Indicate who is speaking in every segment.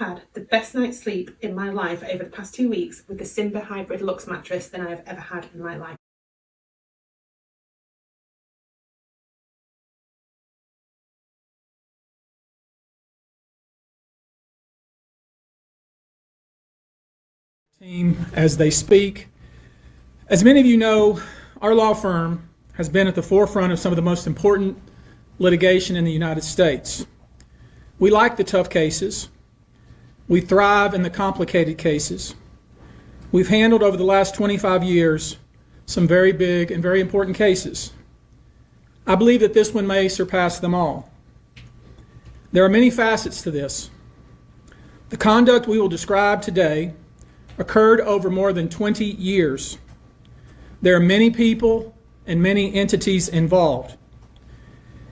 Speaker 1: had the best night's sleep in my life over the past 2 weeks with the S.I.T.B Hybrid Luxe mattress than I've ever had in my life.
Speaker 2: Team as they speak. As many of you know, our law firm has been at the forefront of some of the most important litigation in the United States. We like the tough cases. We thrive in the complicated cases. We've handled over the last 25 years some very big and very important cases. I believe that this one may surpass them all. There are many facets to this. The conduct we will describe today occurred over more than 20 years. There are many people and many entities involved.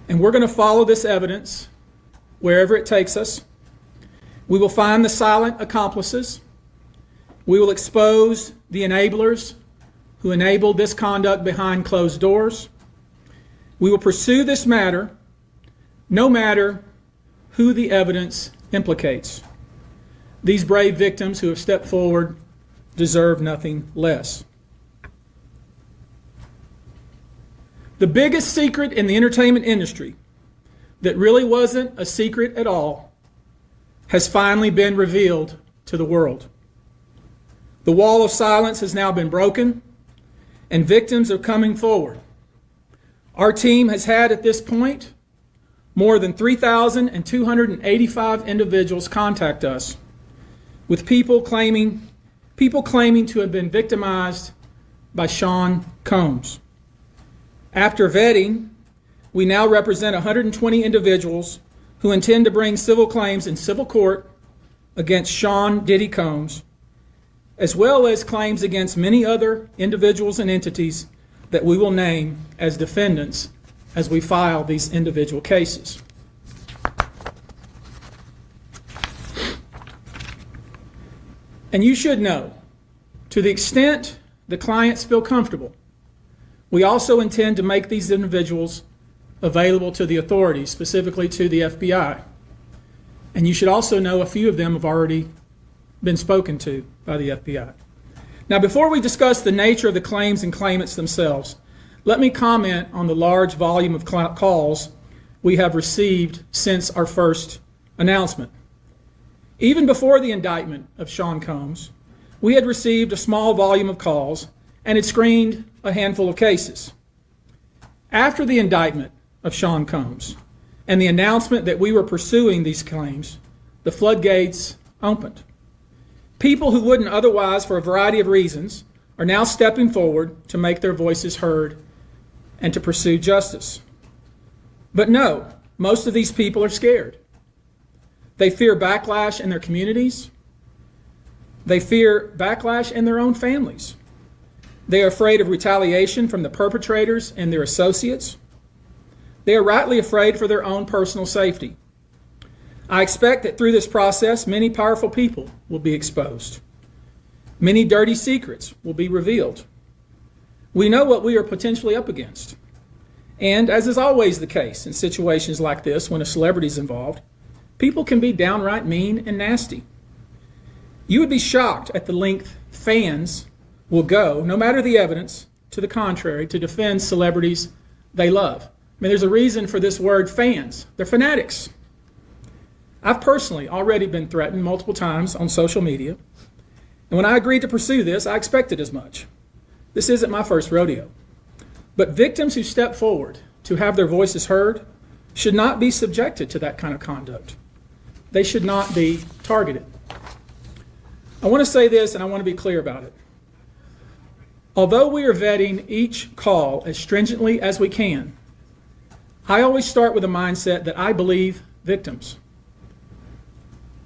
Speaker 2: And we're going to follow this evidence wherever it takes us. We will find the silent accomplices. We will expose the enablers who enabled this conduct behind closed doors. We will pursue this matter no matter who the evidence implicates. These brave victims who have stepped forward deserve nothing less. The biggest secret in the entertainment industry that really wasn't a secret at all has finally been revealed to the world. The wall of silence has now been broken, and victims are coming forward. Our team has had at this point more than 3,285 individuals contact us with people claiming to have been victimized by Sean Combs. After vetting, we now represent 120 individuals who intend to bring civil claims in civil court against Sean Diddy Combs, as well as claims against many other individuals and entities that we will name as defendants as we file these individual cases. And you should know, to the extent the clients feel comfortable, we also intend to make these individuals available to the authorities, specifically to the FBI. And you should also know a few of them have already been spoken to by the FBI. Now, before we discuss the nature of the claims and claimants themselves, let me comment on the large volume of calls we have received since our first announcement. Even before the indictment of Sean Combs, we had received a small volume of calls and had screened a handful of cases. After the indictment of Sean Combs and the announcement that we were pursuing these claims, the floodgates opened. People who wouldn't otherwise, for a variety of reasons, are now stepping forward to make their voices heard and to pursue justice. But no, most of these people are scared. They fear backlash in their communities. They fear backlash in their own families. They are afraid of retaliation from the perpetrators and their associates. They are rightly afraid for their own personal safety. I expect that through this process, many powerful people will be exposed. Many dirty secrets will be revealed. We know what we are potentially up against. And as is always the case in situations like this, when a celebrity is involved, people can be downright mean and nasty. You would be shocked at the length fans will go, no matter the evidence to the contrary, to defend celebrities they love. I mean, there's a reason for this word fans. They're fanatics. I've personally already been threatened multiple times on social media. And when I agreed to pursue this, I expected as much. This isn't my first rodeo. But victims who step forward to have their voices heard should not be subjected to that kind of conduct. They should not be targeted. I want to say this, and I want to be clear about it. Although we are vetting each call as stringently as we can, I always start with a mindset that I believe victims.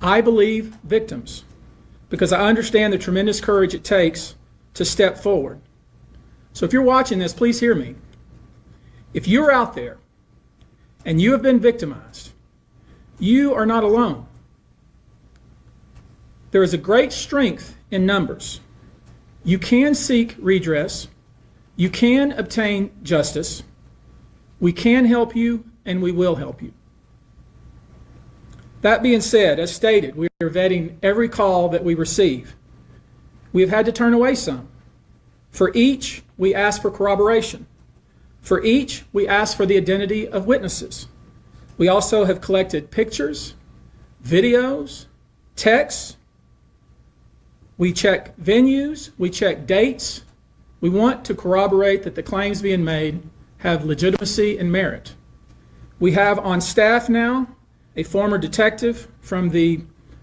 Speaker 2: I believe victims because I understand the tremendous courage it takes to step forward. So if you're watching this, please hear me. If you're out there and you have been victimized, you are not alone. There is a great strength in numbers. You can seek redress. You can obtain justice. We can help you, and we will help you. That being said, as stated, we are vetting every call that we receive. We have had to turn away some. For each, we ask for corroboration. For each, we ask for the identity of witnesses. We also have collected pictures, videos, texts. We check venues, we check dates. We want to corroborate that the claims being made have legitimacy and merit. We have on staff now a former detective from the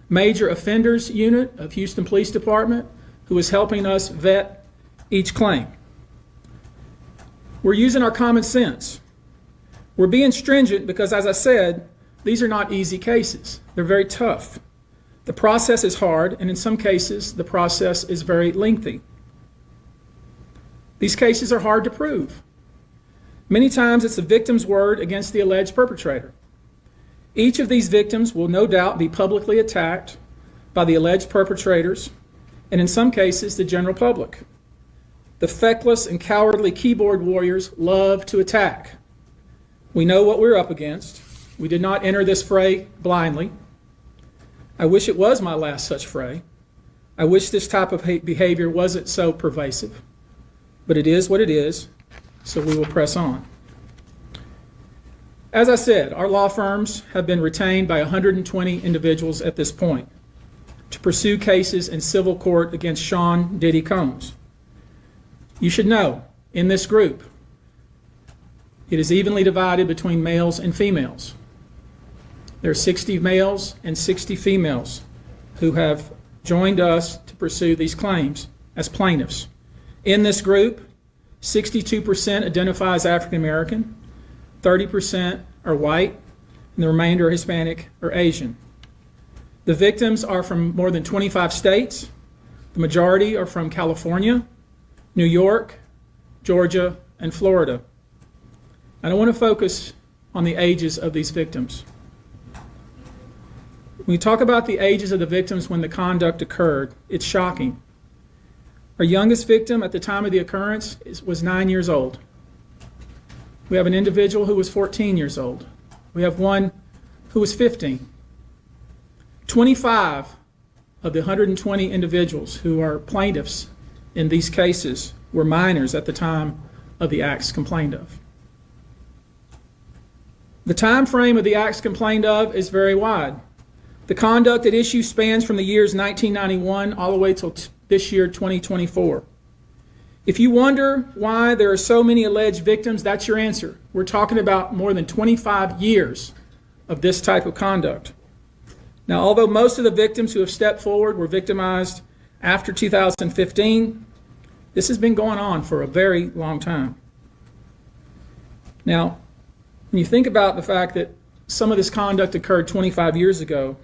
Speaker 2: Major Offenders Unit of Houston Police Department who is helping us vet each claim. We're using our common sense. We're being stringent because, as I said, these are not easy cases. They're very tough. The process is hard, and in some cases, the process is very lengthy. These cases are hard to prove. Many times it's the victim's word against the alleged perpetrator. Each of these victims will no doubt be publicly attacked by the alleged perpetrators, and in some cases, the general public. The feckless and cowardly keyboard warriors love to attack. We know what we're up against. We did not enter this fray blindly. I wish it was my last such fray. I wish this type of behavior wasn't so pervasive, but it is what it is, so we will press on. As I said, our law firms have been retained by 120 individuals at this point to pursue cases in civil court against Sean Diddy Combs. You should know, in this group, it is evenly divided between males and females. There are 60 males and 60 females who have joined us to pursue these claims as plaintiffs. In this group, 62% identify as African American, 30% are white, and the remainder are Hispanic or Asian. The victims are from more than 25 states. The majority are from California, New York, Georgia, and Florida. I don't want to focus on the ages of these victims. When we talk about the ages of the victims when the conduct occurred, it's shocking. Our youngest victim at the time of the occurrence was 9 years old. We have an individual who was 14 years old. We have one who was 15. 25 of the 120 individuals who are plaintiffs in these cases were minors at the time of the acts complained of. The time frame of the acts complained of is very wide. The conduct at issue spans from the years 1991 all the way till this year, 2024. If you wonder why there are so many alleged victims, that's your answer. We're talking about more than 25 years of this type of conduct. Now, although most of the victims who have stepped forward were victimized after 2015, this has been going on for a very long time. Now, when you think about the fact that some of this conduct occurred 25 years ago,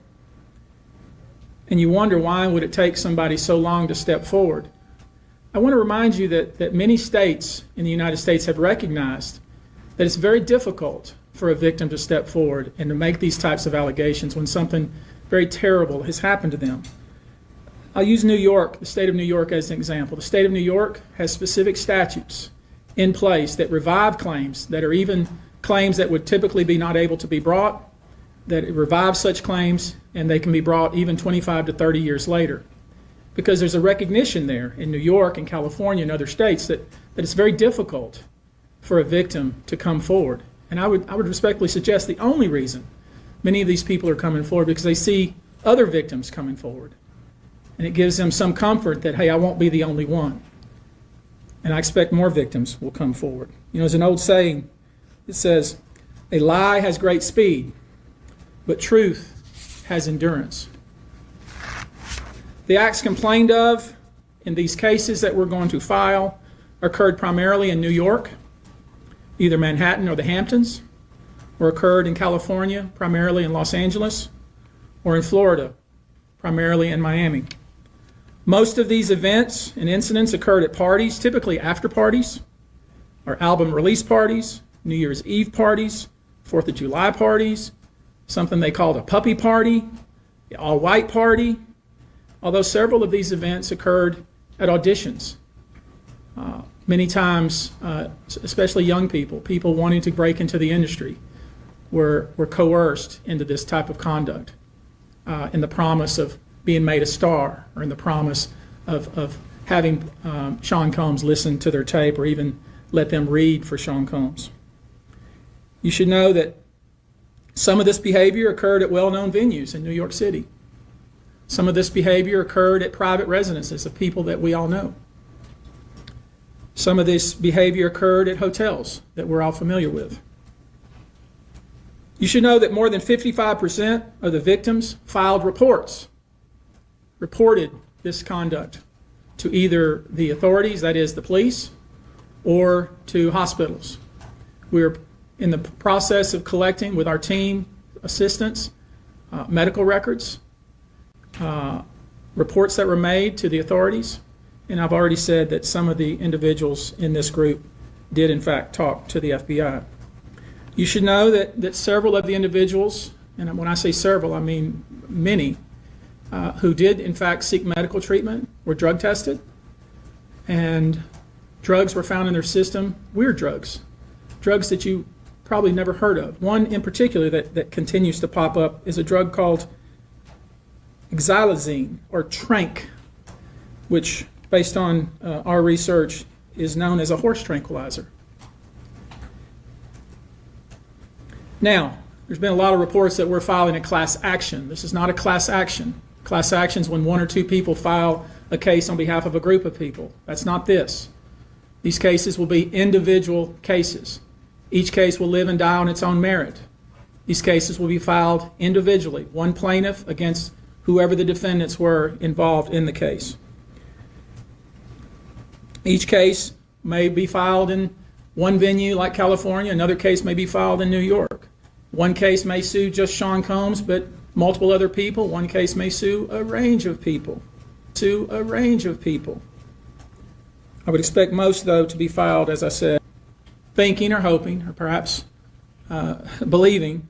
Speaker 2: and you wonder why would it take somebody so long to step forward, I want to remind you that many states in the United States have recognized that it's very difficult for a victim to step forward and to make these types of allegations when something very terrible has happened to them. I'll use New York, the state of New York, as an example. The state of New York has specific statutes in place that revive claims that are even claims that would typically be not able to be brought, that it revives such claims, and they can be brought even 25 to 30 years later. Because there's a recognition there in New York and California and other states that it's very difficult for a victim to come forward. And I would respectfully suggest the only reason many of these people are coming forward because they see other victims coming forward. And it gives them some comfort that, hey, I won't be the only one. And I expect more victims will come forward. You know, there's an old saying, it says, a lie has great speed, but truth has endurance. The acts complained of in these cases that we're going to file occurred primarily in New York, either Manhattan or the Hamptons, or occurred in California, primarily in Los Angeles, or in Florida, primarily in Miami. Most of these events and incidents occurred at parties, typically after parties, or album release parties, New Year's Eve parties, 4th of July parties, something they called a puppy party, the all-white party, although several of these events occurred at auditions. Many times, especially young people wanting to break into the industry, were coerced into this type of conduct. in the promise of being made a star, or in the promise of having Sean Combs listen to their tape, or even let them read for Sean Combs. You should know that some of this behavior occurred at well-known venues in New York City. Some of this behavior occurred at private residences of people that we all know. Some of this behavior occurred at hotels that we're all familiar with. You should know that more than 55% of the victims filed reported this conduct to either the authorities, that is the police, or to hospitals. We're in the process of collecting with our team assistants medical records, reports that were made to the authorities, and I've already said that some of the individuals in this group did in fact talk to the FBI. You should know that several of the individuals, and when I say several, I mean many, who did in fact seek medical treatment were drug tested, and drugs were found in their system, weird drugs that you probably never heard of. One in particular that continues to pop up is a drug called xylazine, or trank, which based on our research is known as a horse tranquilizer. Now, there's been a lot of reports that we're filing a class action. This is not a class action. Class action is when one or two people file a case on behalf of a group of people. That's not this. These cases will be individual cases. Each case will live and die on its own merit. These cases will be filed individually, one plaintiff against whoever the defendants were involved in the case. Each case may be filed in one venue like California, another case may be filed in New York. One case may sue just Sean Combs, but multiple other people. One case may sue a range of people. I would expect most, though, to be filed, as I said, thinking or hoping, or perhaps believing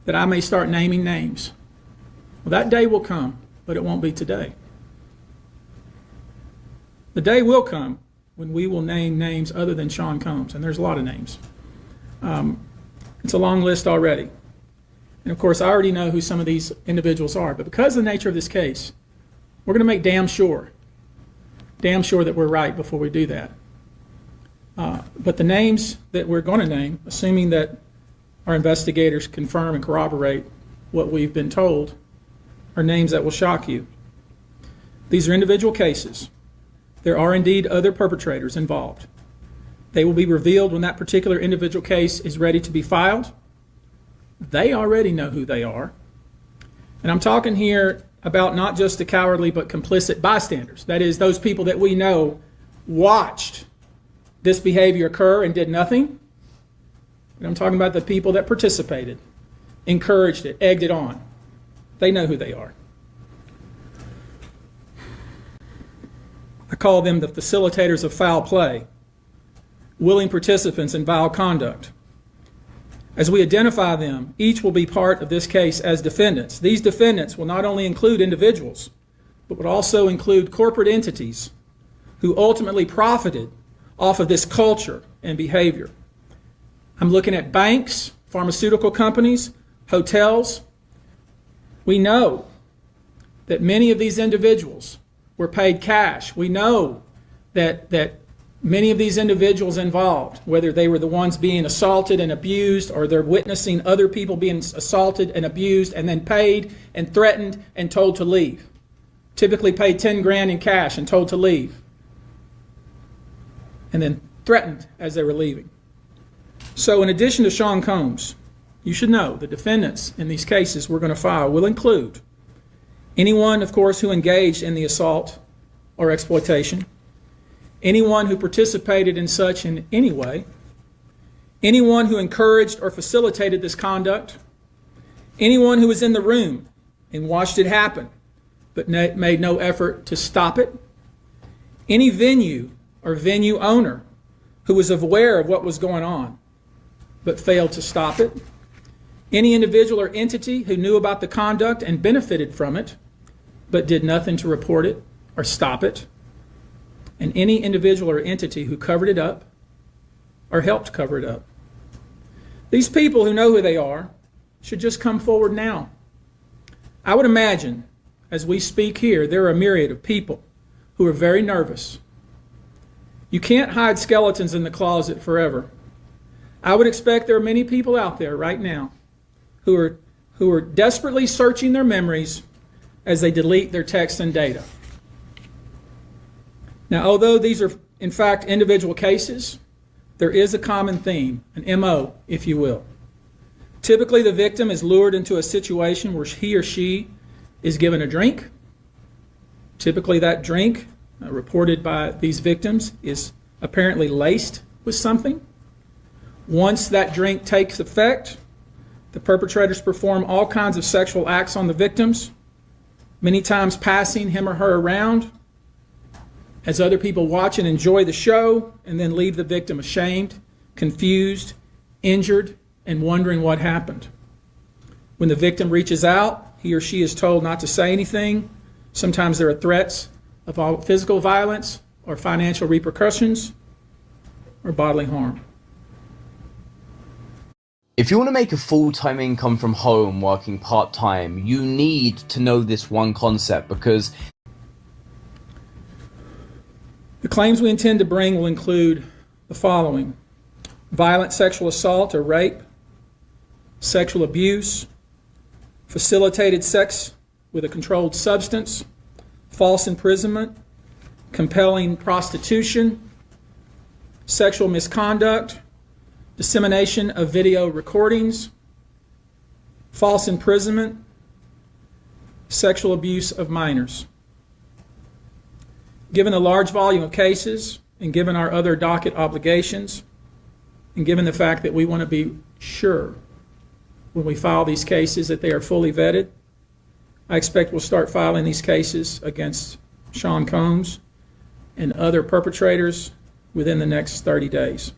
Speaker 2: that I may start naming names. Well, that day will come, but it won't be today. The day will come when we will name names other than Sean Combs, and there's a lot of names. It's a long list already. And of course, I already know who some of these individuals are, but because of the nature of this case, we're going to make damn sure that we're right before we do that. But the names that we're going to name, assuming that our investigators confirm and corroborate what we've been told, are names that will shock you. These are individual cases. There are indeed other perpetrators involved. They will be revealed when that particular individual case is ready to be filed. They already know who they are. And I'm talking here about not just the cowardly but complicit bystanders. That is, those people that we know watched this behavior occur and did nothing. And I'm talking about the people that participated, encouraged it, egged it on. They know who they are. I call them the facilitators of foul play, willing participants in vile conduct. As we identify them, each will be part of this case as defendants. These defendants will not only include individuals, but would also include corporate entities who ultimately profited off of this culture and behavior. I'm looking at banks, pharmaceutical companies, hotels. We know that many of these individuals were paid cash. We know that many of these individuals involved, whether they were the ones being assaulted and abused, or they're witnessing other people being assaulted and abused and then paid and threatened and told to leave. Typically paid 10 grand in cash and told to leave. And then threatened as they were leaving. So in addition to Sean Combs, you should know the defendants in these cases we're going to file will include anyone, of course, who engaged in the assault or exploitation, anyone who participated in such in any way, anyone who encouraged or facilitated this conduct, anyone who was in the room and watched it happen but made no effort to stop it, any venue or venue owner who was aware of what was going on but failed to stop it, any individual or entity who knew about the conduct and benefited from it but did nothing to report it or stop it, and any individual or entity who covered it up or helped cover it up. These people who know who they are should just come forward now. I would imagine, as we speak here, there are a myriad of people who are very nervous. You can't hide skeletons in the closet forever. I would expect there are many people out there right now who are desperately searching their memories as they delete their text and data. Now, although these are in fact individual cases, there is a common theme, an MO, if you will. Typically, the victim is lured into a situation where he or she is given a drink. Typically, that drink, reported by these victims, is apparently laced with something. Once that drink takes effect, the perpetrators perform all kinds of sexual acts on the victims, many times passing him or her around as other people watch and enjoy the show, and then leave the victim ashamed, confused, injured, and wondering what happened. When the victim reaches out, he or she is told not to say anything. Sometimes there are threats of physical violence or financial repercussions or bodily harm.
Speaker 3: If you want to make a full-time income from home working part-time, you need to know this one concept, because
Speaker 2: the claims we intend to bring will include the following: violent sexual assault or rape, sexual abuse, facilitated sex with a controlled substance, false imprisonment, compelling prostitution, sexual misconduct, dissemination of video recordings, false imprisonment, sexual abuse of minors. Given the large volume of cases, and given our other docket obligations, and given the fact that we want to be sure when we file these cases that they are fully vetted, I expect we'll start filing these cases against Sean Combs and other perpetrators within the next 30 days.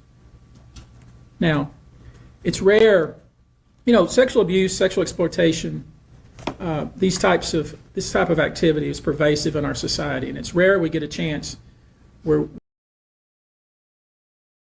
Speaker 2: Now, it's rare, sexual abuse, sexual exploitation, this type of activity is pervasive in our society, and it's rare we get a chance where